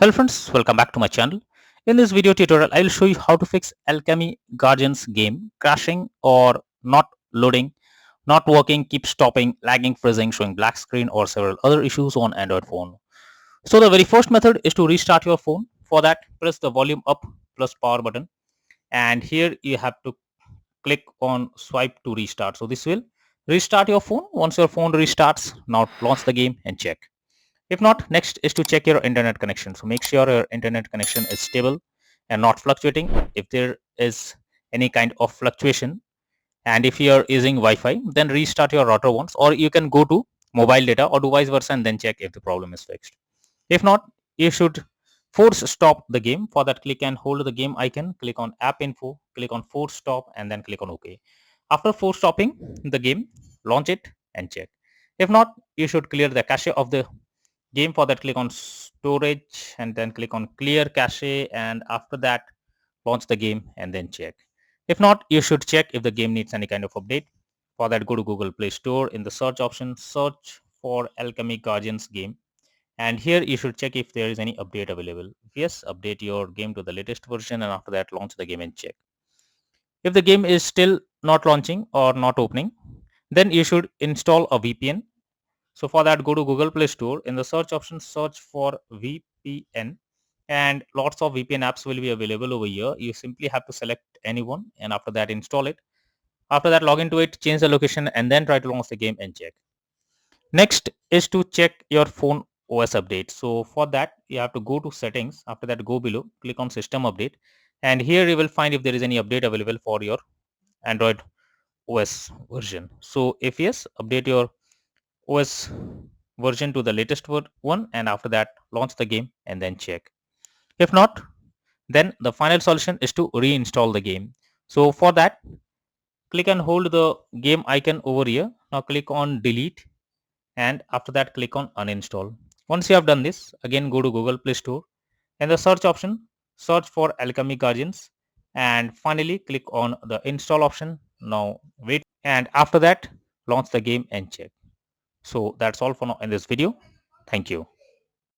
Hello friends, welcome back to my channel. In this video tutorial, I will show you how to fix Alchemy Guardians game crashing or not loading, not working, keep stopping, lagging, freezing, showing black screen or several other issues on Android phone. So the very first method is to restart your phone. For that, press the volume up plus power button, and here you have to click on swipe to restart. So this will restart your phone. Once your phone restarts, now launch the game and check. If not, next is to check your internet connection. So make sure your internet connection is stable and not fluctuating. If there is any kind of fluctuation, and if you are using Wi-Fi, then restart your router once, or you can go to mobile data or do vice versa and then check if the problem is fixed. If not, you should force stop the game. For that, click and hold the game icon, click on app info, click on force stop and then click on OK. After force stopping the game, launch it and check. If not, you should clear the cache of the game. For that, click on storage and then click on clear cache, and after that launch the game and then check. If not, you should check if the game needs any kind of update. For that, go to Google Play Store. In the search option, search for Alchemy Guardians game, and here you should check if there is any update available. If yes, update your game to the latest version, and after that launch the game and check. If the game is still not launching or not opening, then you should install a VPN. So for that, go to Google Play Store. In the search option, search for VPN, and lots of VPN apps will be available over here. You simply have to select any one, and after that install it. After that, log into it, change the location, and then try to launch the game and check. Next is to check your phone OS update. So for that, you have to go to settings. After that, go below, click on system update, and here you will find if there is any update available for your Android OS version. So if yes, update your OS version to the latest one, and after that launch the game and then check. If not, then the final solution is to reinstall the game. So for that, click and hold the game icon over here. Now click on delete, and after that click on uninstall. Once you have done this, again go to Google Play Store. In the search option, search for Alchemy Guardians, and finally click on the install option. Now wait, and after that launch the game and check. So that's all for now in this video. Thank you.